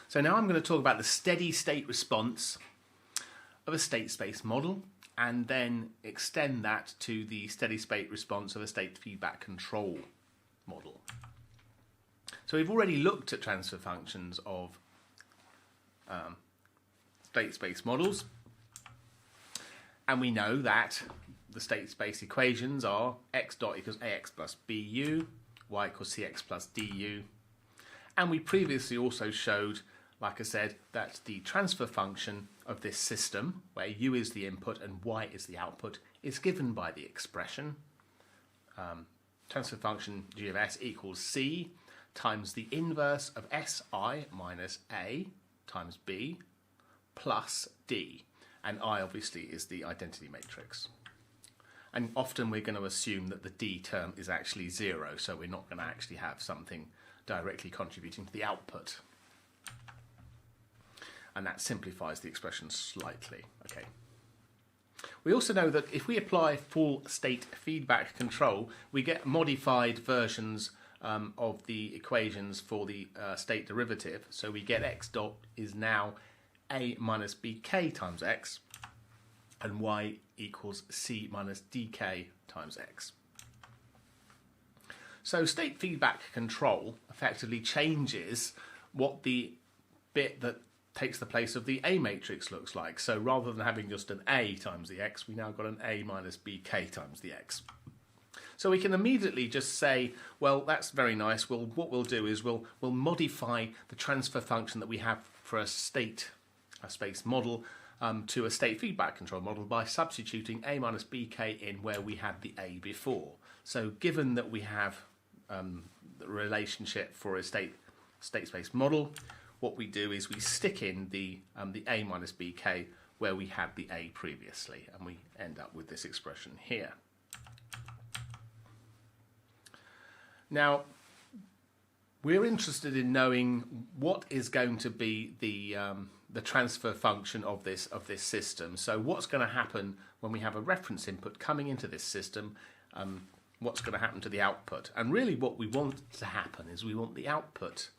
So now I'm going to talk about the steady state response of a state space model and then extend that to the steady state response of a state feedback control model. So we've already looked at transfer functions of state space models, and we know that the state space equations are x dot equals ax plus bu, y equals cx plus du, and we previously also showed, like I said, that the transfer function of this system, where u is the input and y is the output, is given by the expression transfer function g of s equals c times the inverse of si minus a times b plus d, and I obviously is the identity matrix. And often we're going to assume that the d term is actually 0, so we're not going to actually have something directly contributing to the output. And that simplifies the expression slightly. Okay. We also know that if we apply full state feedback control, we get modified versions of the equations for the state derivative. So we get x dot is now a minus bk times x, and y equals c minus dk times x. So state feedback control effectively changes what the bit that takes the place of the A matrix looks like. So rather than having just an A times the x, we now got an A minus bk times the x. So we can immediately just say, well, that's very nice. Well, what we'll do is we'll modify the transfer function that we have for a space model to a state feedback control model by substituting A minus bk in where we had the A before. So given that we have the relationship for a state space model, what we do is we stick in the A minus bk where we had the A previously, and we end up with this expression here. Now, we're interested in knowing what is going to be the transfer function of this system. So what's going to happen when we have a reference input coming into this system? What's going to happen to the output? And really what we want to happen is we want the output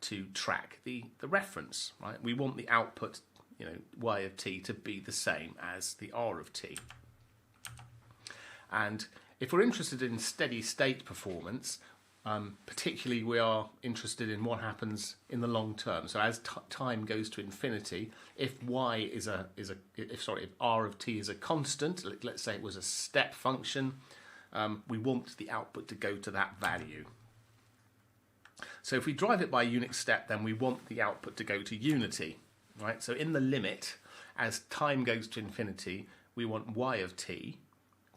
to track the reference, right? We want the output, y of t, to be the same as the r of t. And if we're interested in steady state performance, particularly we are interested in what happens in the long term. So as time goes to infinity, if if r of t is a constant, let's say it was a step function, we want the output to go to that value. So if we drive it by unit step, then we want the output to go to unity, right? So in the limit, as time goes to infinity, we want y of t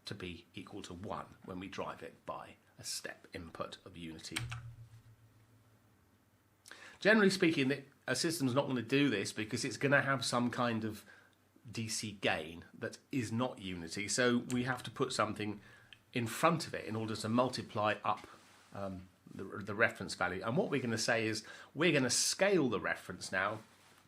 to be equal to 1 when we drive it by a step input of unity. Generally speaking, a system's not going to do this because it's going to have some kind of DC gain that is not unity. So we have to put something in front of it in order to multiply up the reference value. And what we're going to say is we're going to scale the reference now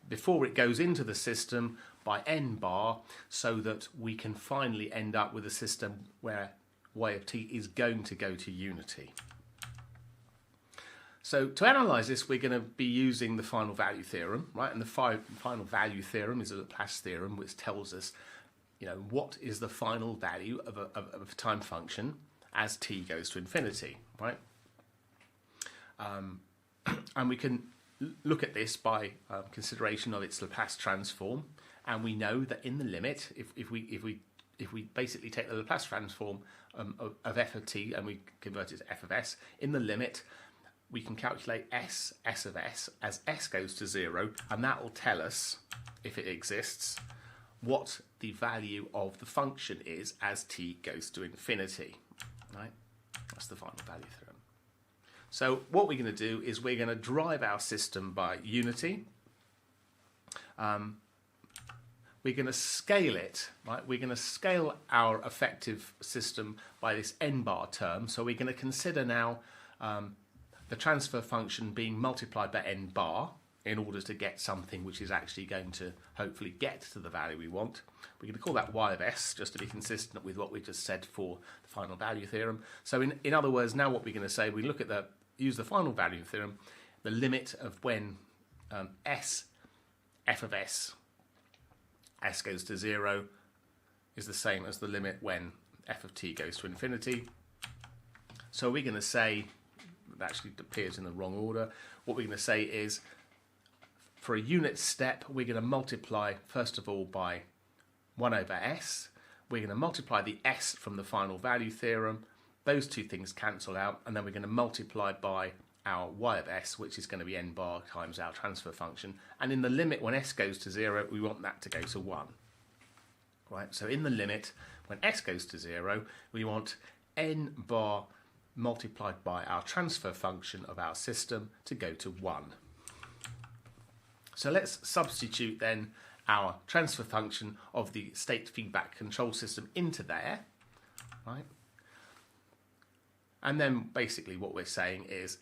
before it goes into the system by n bar, so that we can finally end up with a system where y of t is going to go to unity. So to analyse this, we're going to be using the final value theorem, right? And the final value theorem is a Laplace theorem which tells us, what is the final value of a time function as t goes to infinity, right? And we can look at this by consideration of its Laplace transform, and we know that in the limit, if we basically take the Laplace transform of f of t and we convert it to f of s, in the limit we can calculate s of s as s goes to 0, and that will tell us, if it exists, what the value of the function is as t goes to infinity, right? That's the final value theorem. So what we're going to do is we're going to drive our system by unity. We're going to scale it, right? We're going to scale our effective system by this n bar term. So we're going to consider now the transfer function being multiplied by n bar in order to get something which is actually going to hopefully get to the value we want. We're going to call that y of s, just to be consistent with what we just said for the final value theorem. So in other words, now what we're going to say, we use the final value theorem, the limit of when f of s goes to 0 is the same as the limit when f of t goes to infinity. So we're going to say, it actually appears in the wrong order, what we're going to say is, for a unit step, we're going to multiply, first of all, by 1 over s. We're going to multiply the s from the final value theorem. Those two things cancel out, and then we're going to multiply by our y of s, which is going to be n bar times our transfer function. And in the limit when s goes to 0, we want that to go to 1. Right? So in the limit when s goes to 0, we want n bar multiplied by our transfer function of our system to go to 1. So let's substitute then our transfer function of the state feedback control system into there, right? And then basically what we're saying is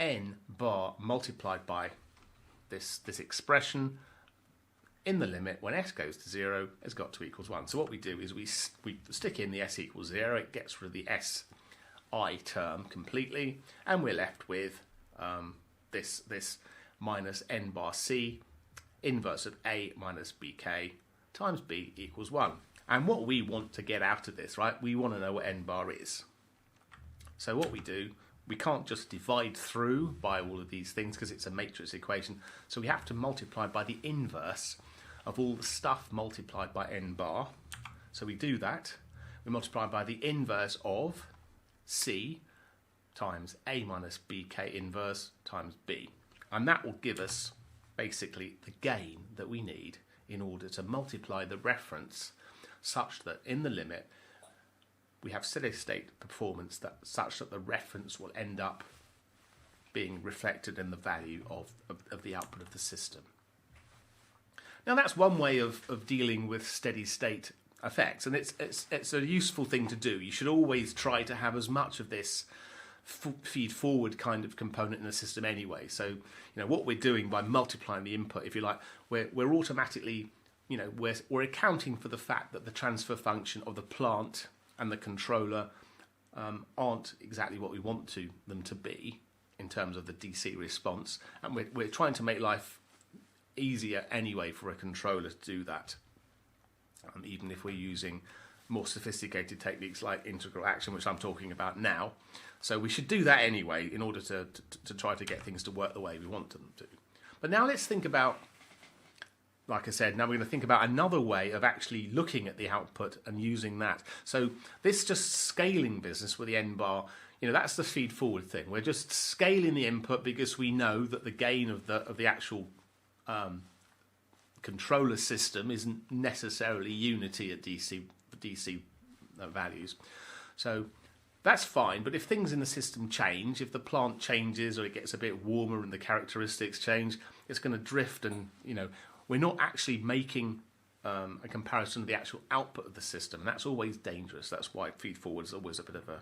n bar multiplied by this expression in the limit when s goes to 0 has got to equals 1. So what we do is we stick in the s equals 0, it gets rid of the si term completely, and we're left with this minus n bar c inverse of a minus bk times b equals 1. And what we want to get out of this, right, we want to know what n bar is. So what we do, we can't just divide through by all of these things because it's a matrix equation, so we have to multiply by the inverse of all the stuff multiplied by n bar. So we do that, we multiply by the inverse of c times a minus bk inverse times b. And that will give us basically the gain that we need in order to multiply the reference such that in the limit we have steady state performance such that the reference will end up being reflected in the value of the output of the system. Now that's one way of dealing with steady state effects, and it's a useful thing to do. You should always try to have as much of this feed forward kind of component in the system anyway. So, you know, what we're doing by multiplying the input, if you like, we're automatically, you know, we're accounting for the fact that the transfer function of the plant and the controller aren't exactly what we want them to be in terms of the DC response, and we're trying to make life easier anyway for a controller to do that, even if we're using more sophisticated techniques like integral action, which I'm talking about now. So we should do that anyway in order to try to get things to work the way we want them to. But now let's think about, like I said, now we're going to think about another way of actually looking at the output and using that. So this just scaling business with the n bar, you know, that's the feed forward thing. We're just scaling the input because we know that the gain of the actual controller system isn't necessarily unity at DC values. So that's fine, but if things in the system change, if the plant changes or it gets a bit warmer and the characteristics change, it's going to drift, and, you know, we're not actually making a comparison of the actual output of the system, and that's always dangerous. That's why feed forward is always a bit of a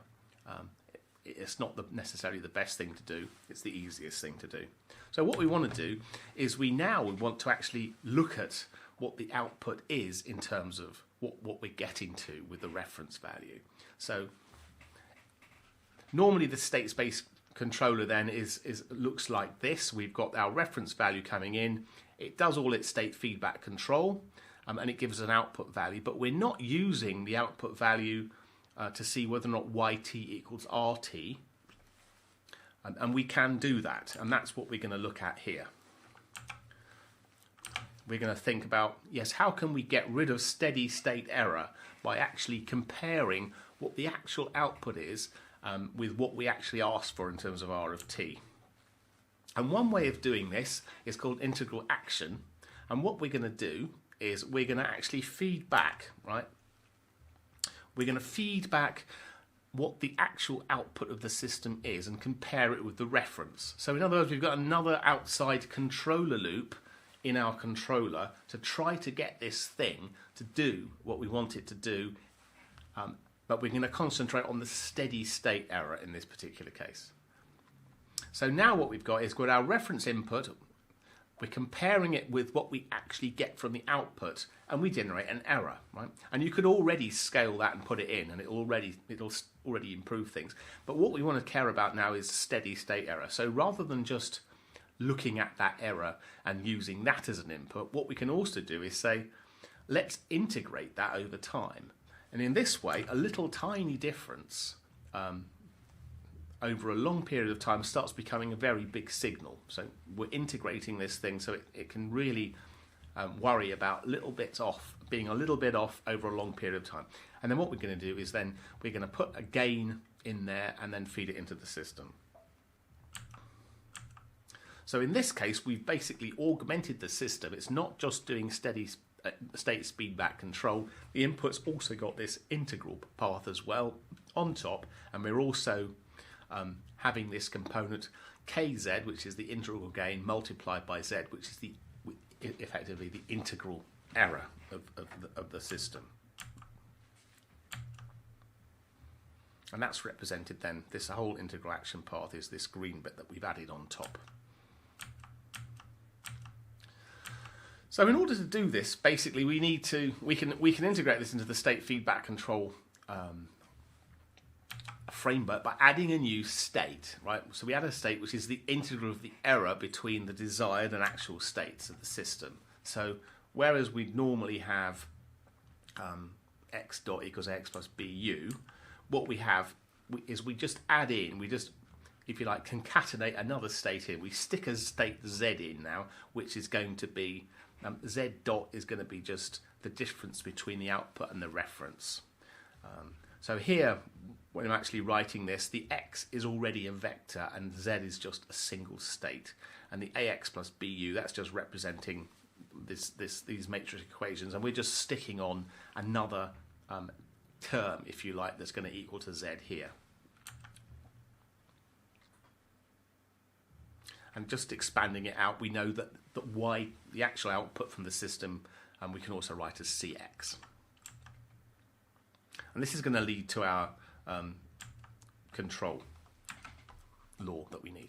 it's not necessarily the best thing to do, it's the easiest thing to do. So what we want to do is we want to actually look at what the output is in terms of what we're getting to with the reference value. So normally the state space controller then looks like this. We've got our reference value coming in, it does all its state feedback control, and it gives us an output value, but we're not using the output value to see whether or not yt equals rt, and we can do that, and that's what we're going to look at here. We're going to think about, yes, how can we get rid of steady state error by actually comparing what the actual output is with what we actually asked for in terms of r of t. And one way of doing this is called integral action, and what we're going to do is we're going to actually feed back, right? We're going to feed back what the actual output of the system is and compare it with the reference. So in other words, we've got another outside controller loop in our controller to try to get this thing to do what we want it to do, but we're going to concentrate on the steady state error in this particular case. So now what we've got is we've got our reference input, we're comparing it with what we actually get from the output, and we generate an error, right? And you could already scale that and put it in, and it'll already improve things. But what we want to care about now is steady state error. So rather than just looking at that error and using that as an input, what we can also do is say, let's integrate that over time. And in this way, a little tiny difference over a long period of time starts becoming a very big signal. So we're integrating this thing so it can really worry about being a little bit off over a long period of time. And then what we're going to do is then we're going to put a gain in there and then feed it into the system. So in this case, we've basically augmented the system. It's not just doing steady state feedback control. The input's also got this integral path as well on top, and we're also having this component kz, which is the integral gain, multiplied by z, which is effectively the integral error of the system. And that's represented then, this whole integral action path is this green bit that we've added on top. So in order to do this, basically we can integrate this into the state feedback control framework by adding a new state, right? So we add a state which is the integral of the error between the desired and actual states of the system. So whereas we'd normally have x dot equals ax plus bu, what we have is we just add in, we just, if you like, concatenate another state in. We stick a state z in now, which is going to be, z dot is going to be just the difference between the output and the reference. So here, when I'm actually writing this, the x is already a vector and z is just a single state. And the ax plus bu, that's just representing these matrix equations, and we're just sticking on another term, if you like, that's going to equal to z here. And just expanding it out, we know that y, the actual output from the system, we can also write as cx. And this is going to lead to our control law that we need.